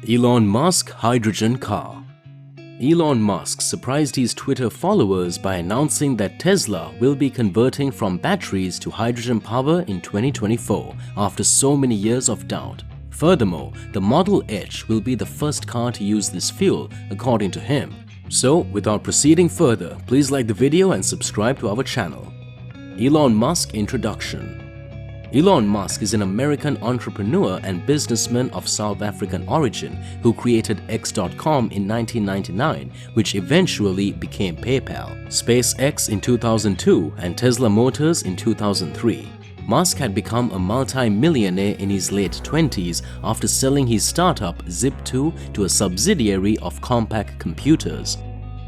Elon Musk Hydrogen Car. Elon Musk surprised his Twitter followers by announcing that Tesla will be converting from batteries to hydrogen power in 2024 after so many years of doubt. Furthermore, the Model H will be the first car to use this fuel, according to him. So, without proceeding further, please like the video and subscribe to our channel. Elon Musk Introduction. Elon Musk is an American entrepreneur and businessman of South African origin who created X.com in 1999, which eventually became PayPal, SpaceX in 2002, and Tesla Motors in 2003. Musk had become a multi-millionaire in his late 20s after selling his startup Zip2 to a subsidiary of Compaq Computers.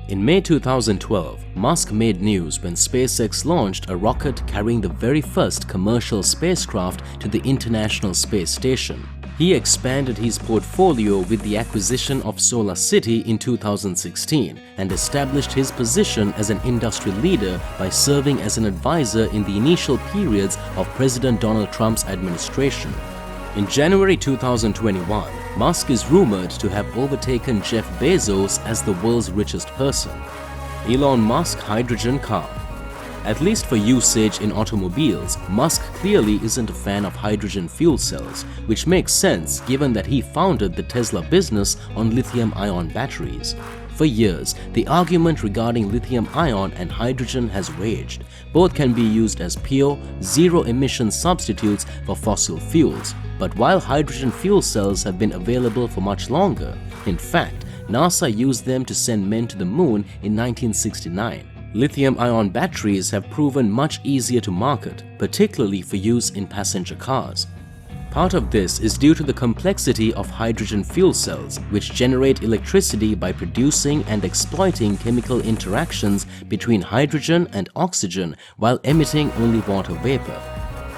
In May 2012, Musk made news when SpaceX launched a rocket carrying the very first commercial spacecraft to the International Space Station. He expanded his portfolio with the acquisition of SolarCity in 2016 and established his position as an industry leader by serving as an advisor in the initial periods of President Donald Trump's administration. In January 2021, Musk is rumored to have overtaken Jeff Bezos as the world's richest person. Elon Musk Hydrogen Car. At least for usage in automobiles, Musk clearly isn't a fan of hydrogen fuel cells, which makes sense given that he founded the Tesla business on lithium-ion batteries. For years, the argument regarding lithium-ion and hydrogen has raged. Both can be used as pure, zero-emission substitutes for fossil fuels. But while hydrogen fuel cells have been available for much longer, in fact, NASA used them to send men to the moon in 1969. Lithium-ion batteries have proven much easier to market, particularly for use in passenger cars. Part of this is due to the complexity of hydrogen fuel cells, which generate electricity by producing and exploiting chemical interactions between hydrogen and oxygen while emitting only water vapor.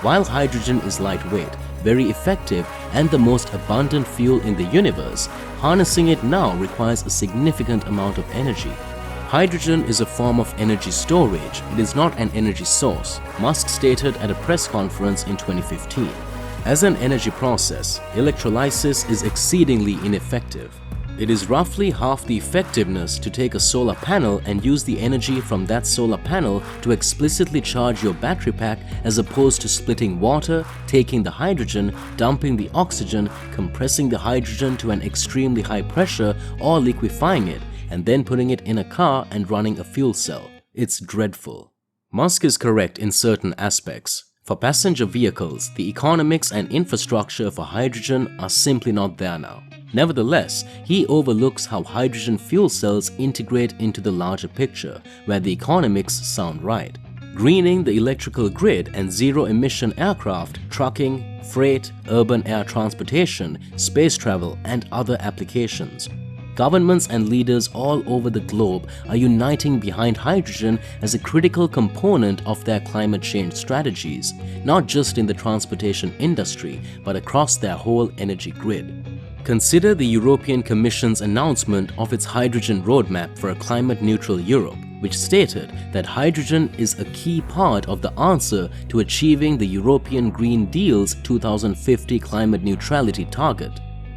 While hydrogen is lightweight, very effective, and the most abundant fuel in the universe, harnessing it now requires a significant amount of energy. Hydrogen is a form of energy storage. It is not an energy source, Musk stated at a press conference in 2015. As an energy process, electrolysis is exceedingly ineffective. It is roughly half the effectiveness to take a solar panel and use the energy from that solar panel to explicitly charge your battery pack as opposed to splitting water, taking the hydrogen, dumping the oxygen, compressing the hydrogen to an extremely high pressure or liquefying it, and then putting it in a car and running a fuel cell. It's dreadful. Musk is correct in certain aspects. For passenger vehicles, the economics and infrastructure for hydrogen are simply not there now. Nevertheless, he overlooks how hydrogen fuel cells integrate into the larger picture, where the economics sound right. Greening the electrical grid and zero-emission aircraft, trucking, freight, urban air transportation, space travel, and other applications. Governments and leaders all over the globe are uniting behind hydrogen as a critical component of their climate change strategies, not just in the transportation industry, but across their whole energy grid. Consider the European Commission's announcement of its hydrogen roadmap for a climate-neutral Europe, which stated that hydrogen is a key part of the answer to achieving the European Green Deal's 2050 climate neutrality target.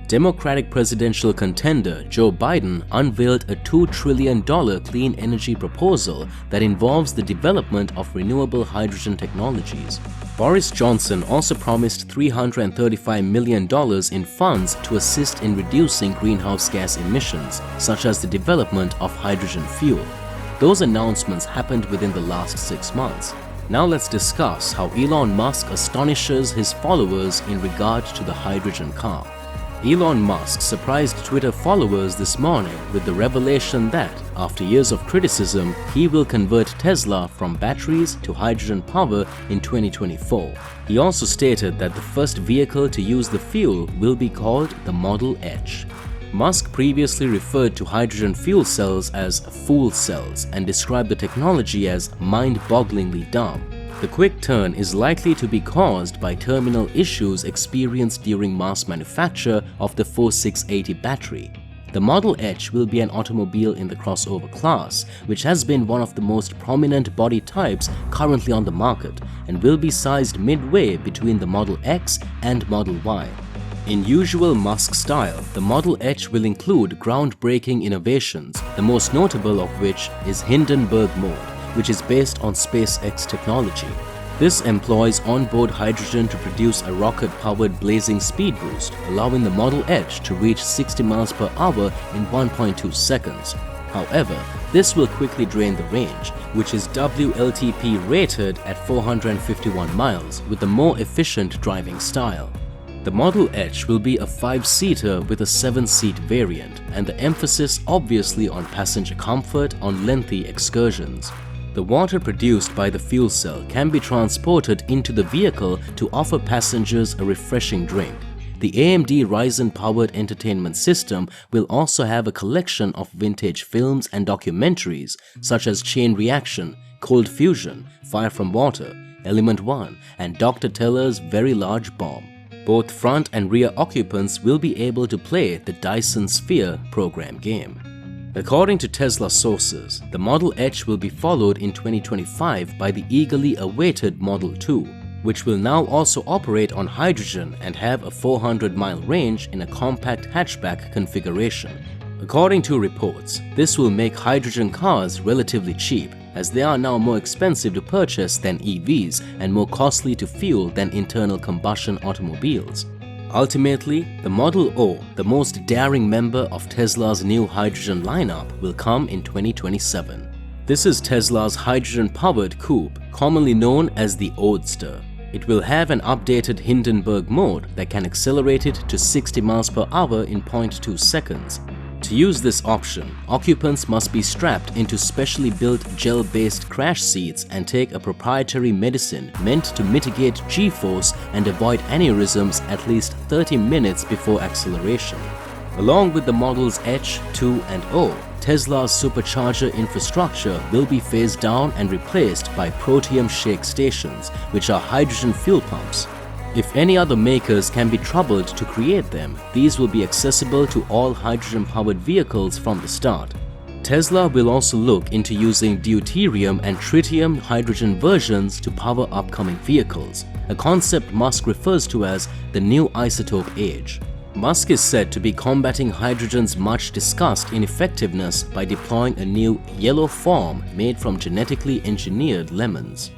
Democratic presidential contender Joe Biden unveiled a $2 trillion clean energy proposal that involves the development of renewable hydrogen technologies. Boris Johnson also promised $335 million in funds to assist in reducing greenhouse gas emissions, such as the development of hydrogen fuel. Those announcements happened within the last 6 months. Now let's discuss how Elon Musk astonishes his followers in regard to the hydrogen car. Elon Musk surprised Twitter followers this morning with the revelation that, after years of criticism, he will convert Tesla from batteries to hydrogen power in 2024. He also stated that the first vehicle to use the fuel will be called the Model H. Musk previously referred to hydrogen fuel cells as fool cells and described the technology as mind-bogglingly dumb. The quick turn is likely to be caused by terminal issues experienced during mass manufacture of the 4680 battery. The Model H will be an automobile in the crossover class, which has been one of the most prominent body types currently on the market, and will be sized midway between the Model X and Model Y. In usual Musk style, the Model H will include groundbreaking innovations, the most notable of which is Hindenburg mode, which is based on SpaceX technology. This employs onboard hydrogen to produce a rocket-powered blazing speed boost, allowing the Model H to reach 60 miles per hour in 1.2 seconds. However, this will quickly drain the range, which is WLTP rated at 451 miles with a more efficient driving style. The Model H will be a 5-seater with a 7-seat variant, and the emphasis obviously on passenger comfort on lengthy excursions. The water produced by the fuel cell can be transported into the vehicle to offer passengers a refreshing drink. The AMD Ryzen-powered entertainment system will also have a collection of vintage films and documentaries such as Chain Reaction, Cold Fusion, Fire from Water, Element 1, and Dr. Teller's Very Large Bomb. Both front and rear occupants will be able to play the Dyson Sphere program game. According to Tesla sources, the Model H will be followed in 2025 by the eagerly awaited Model 2, which will now also operate on hydrogen and have a 400-mile range in a compact hatchback configuration. According to reports, this will make hydrogen cars relatively cheap, as they are now more expensive to purchase than EVs and more costly to fuel than internal combustion automobiles. Ultimately, the Model O, the most daring member of Tesla's new hydrogen lineup, will come in 2027. This is Tesla's hydrogen-powered coupe, commonly known as the Roadster. It will have an updated Hindenburg mode that can accelerate it to 60 miles per hour in 0.2 seconds. To use this option, occupants must be strapped into specially built gel-based crash seats and take a proprietary medicine meant to mitigate G-force and avoid aneurysms at least 30 minutes before acceleration. Along with the models H, 2, and O, Tesla's supercharger infrastructure will be phased down and replaced by protium shake stations, which are hydrogen fuel pumps. If any other makers can be troubled to create them, these will be accessible to all hydrogen-powered vehicles from the start. Tesla will also look into using deuterium and tritium hydrogen versions to power upcoming vehicles, a concept Musk refers to as the new isotope age. Musk is said to be combating hydrogen's much discussed ineffectiveness by deploying a new yellow foam made from genetically engineered lemons.